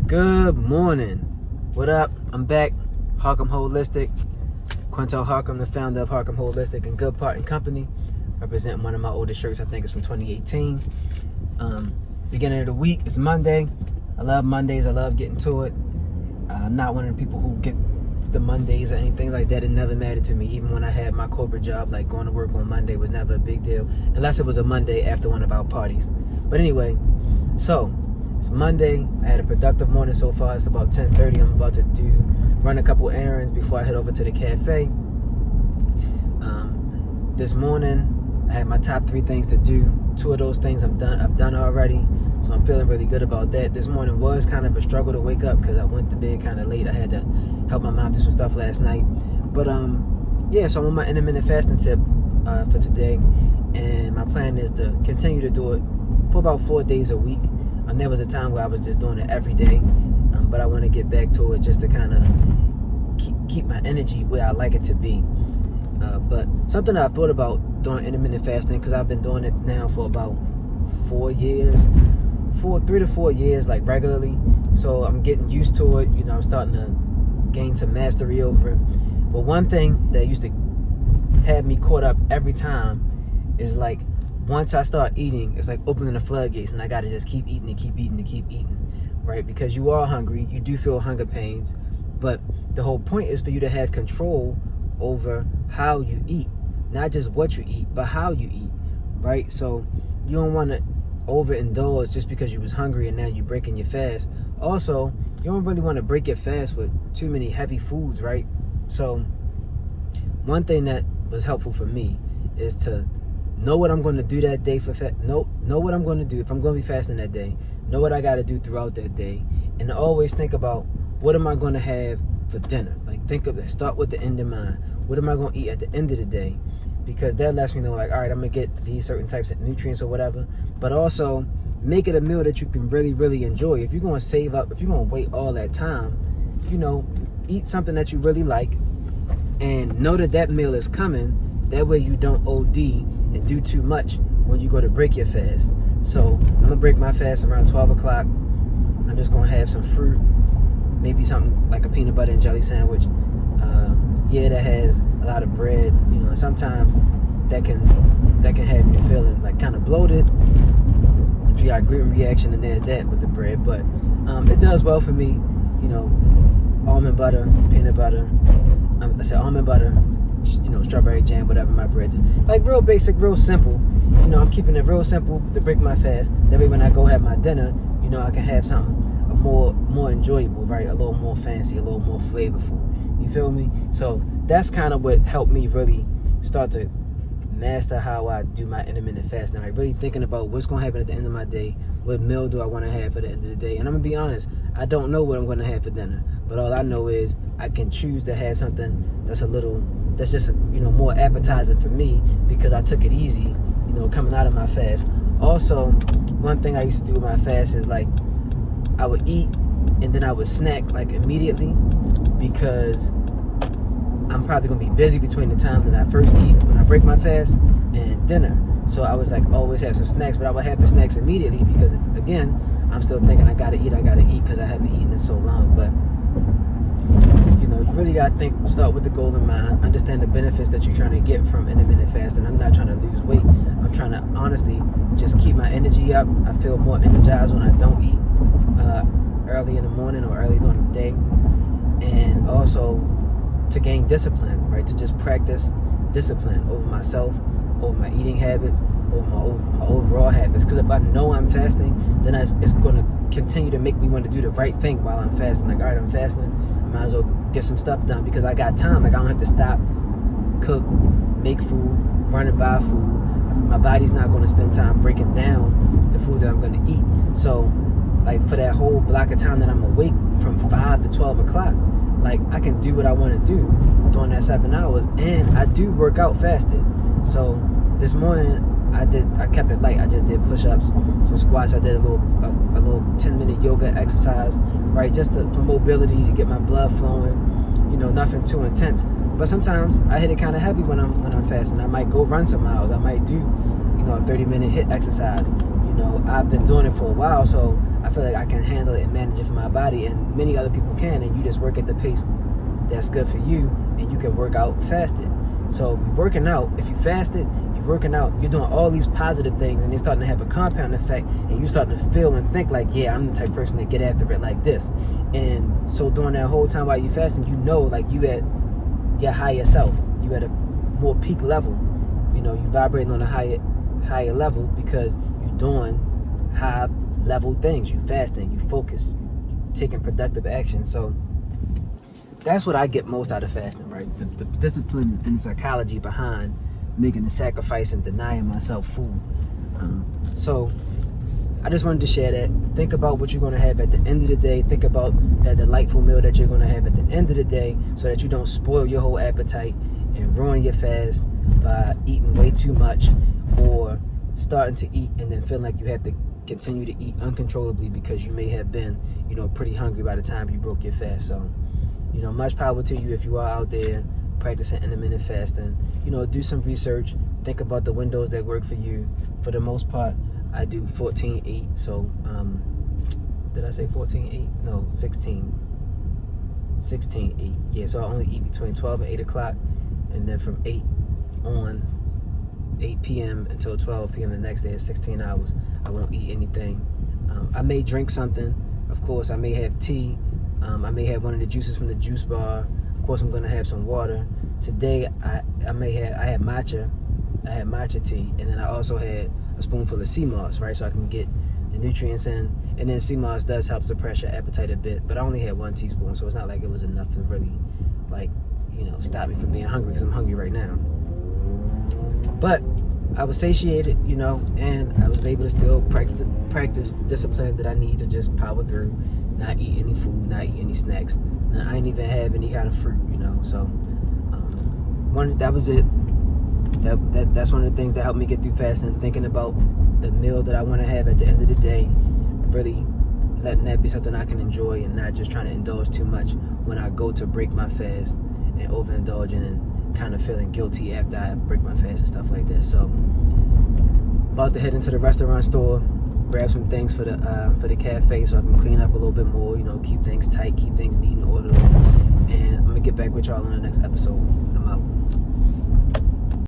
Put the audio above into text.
Good morning. What up? I'm back. Harcum Holistic. Quintel Harcum, the founder of Harcum Holistic and Good Part and Company. Representing one of my oldest shirts. I think it's from 2018. Beginning of the week. It's Monday. I love Mondays. I love getting to it. I'm not one of the people who get the Mondays or anything like that. It never mattered to me. Even when I had my corporate job, like going to work on Monday was never a big deal. Unless it was a Monday after one of our parties. But anyway, so it's Monday. I had a productive morning so far. It's about 10:30. I'm about to run a couple errands before I head over to the cafe. This morning, I had my top 3 things to do. 2 of those things I've done already. So I'm feeling really good about that. This morning was kind of a struggle to wake up because I went to bed kind of late. I had to help my mom do some stuff last night. But yeah, so I'm on my intermittent fasting tip for today. And my plan is to continue to do it for about 4 days a week. There was a time where I was just doing it every day, but I want to get back to it just to kind of keep my energy where I like it to be. But something that I've thought about doing intermittent fasting, because I've been doing it now for about 4 years, 3 to 4 years, like regularly. So I'm getting used to it. You know, I'm starting to gain some mastery over it. But one thing that used to have me caught up every time is like, once I start eating, it's like opening the floodgates, and I gotta just keep eating and keep eating and keep eating, right? Because you are hungry, you do feel hunger pains, but the whole point is for you to have control over how you eat, not just what you eat, but how you eat, right? So you don't want to overindulge just because you was hungry and now you're breaking your fast. Also, you don't really want to break your fast with too many heavy foods, right? So one thing that was helpful for me is to know what I'm going to do that day know what I'm going to do if I'm going to be fasting that day. Know what I got to do throughout that day, and always think about what am I going to have for dinner. Like, think of that. Start with the end in mind. What am I going to eat at the end of the day? Because that lets me know, like, all right, I'm going to get these certain types of nutrients or whatever. But also make it a meal that you can really, really enjoy. If you're going to save up, if you're going to wait all that time, you know, eat something that you really like and know that that meal is coming. That way you don't OD and do too much when you go to break your fast. So I'm gonna break my fast around 12 o'clock. I'm just gonna have some fruit, maybe something like a peanut butter and jelly sandwich. Yeah, that has a lot of bread, you know. Sometimes that can have you feeling like kind of bloated. If you got gluten reaction, and there's that with the bread, but it does well for me, you know. Almond butter, peanut butter. I said almond butter, you know, strawberry jam, whatever my bread is. Like real basic, real simple. You know, I'm keeping it real simple to break my fast. That way when I go have my dinner, you know, I can have something more enjoyable, right? A little more fancy, a little more flavorful. You feel me? So that's kind of what helped me really start to master how I do my intermittent fasting. Like really thinking about what's going to happen at the end of my day. What meal do I want to have at the end of the day? And I'm going to be honest, I don't know what I'm going to have for dinner. But all I know is I can choose to have something that's just, you know, more appetizing for me because I took it easy, you know, coming out of my fast. Also, one thing I used to do with my fast is like I would eat and then I would snack like immediately because I'm probably gonna be busy between the time that I first eat when I break my fast and dinner. So I was like always have some snacks, but I would have the snacks immediately because again, I'm still thinking I gotta eat because I haven't eaten in so long. But you know, you really gotta start with the goal in mind, understand the benefits that you're trying to get from intermittent fasting. I'm not trying to lose weight. I'm trying to honestly just keep my energy up. I feel more energized when I don't eat early in the morning or early during the day. And also to gain discipline, right? To just practice discipline over myself, over my eating habits, over my overall habits. Because if I know I'm fasting, then it's going to continue to make me want to do the right thing while I'm fasting. Like, all right, I'm fasting. I might as well get some stuff done because I got time. Like, I don't have to stop, cook, make food, run and buy food. My body's not going to spend time breaking down the food that I'm going to eat. So, like, for that whole block of time that I'm awake from 5 to 12 o'clock, like, I can do what I want to do during that 7 hours. And I do work out fasted. So this morning I kept it light. I just did push-ups, some squats. I did a little 10-minute yoga exercise, right? Just for mobility, to get my blood flowing. You know, nothing too intense. But sometimes I hit it kind of heavy when I'm fasting. I might go run some miles. I might do, you know, a 30-minute HIIT exercise. You know, I've been doing it for a while, so I feel like I can handle it and manage it for my body, and many other people can, and you just work at the pace that's good for you, and you can work out fasted. So if you're working out, if you fasted, you're working out, you're doing all these positive things, and they're starting to have a compound effect, and you're starting to feel and think like, yeah, I'm the type of person that get after it like this. And so during that whole time while you fasting, you know, like you at your higher self, you at a more peak level, you know, you vibrating on a higher level because you're doing high level things. You fasting, you focus, you taking productive action. So that's what I get most out of fasting, right? The discipline and psychology behind making the sacrifice and denying myself food. So I just wanted to share that. Think about what you're going to have at the end of the day. Think about that delightful meal that you're going to have at the end of the day, so that you don't spoil your whole appetite and ruin your fast by eating way too much, or starting to eat and then feeling like you have to continue to eat uncontrollably because you may have been, you know, pretty hungry by the time you broke your fast. So, you know, much power to you if you are out there practicing intermittent fasting. You know, do some research. Think about the windows that work for you. For the most part, I do 14-8. So, did I say 14-8? No, 16-8. Yeah, so I only eat between 12 and 8 o'clock. And then from 8 p.m. until 12 p.m. the next day is 16 hours. I won't eat anything. I may drink something. Of course, I may have tea. I may have one of the juices from the juice bar. Of course, I'm going to have some water. Today, I had matcha. I had matcha tea. And then I also had a spoonful of sea moss, right? So I can get the nutrients in. And then sea moss does help suppress your appetite a bit. But I only had 1 teaspoon, so it's not like it was enough to really, like, you know, stop me from being hungry, because I'm hungry right now. But I was satiated, you know, and I was able to still practice the discipline that I need to just power through, not eat any food, not eat any snacks. And I didn't even have any kind of fruit, you know. So that was it. That's one of the things that helped me get through fasting, thinking about the meal that I want to have at the end of the day, really letting that be something I can enjoy and not just trying to indulge too much when I go to break my fast and overindulging and kind of feeling guilty after I break my fast and stuff like that. So about to head into the restaurant store, grab some things for the cafe so I can clean up a little bit more, you know, keep things tight, keep things neat and orderly. And I'm gonna get back with y'all on the next episode. I'm out.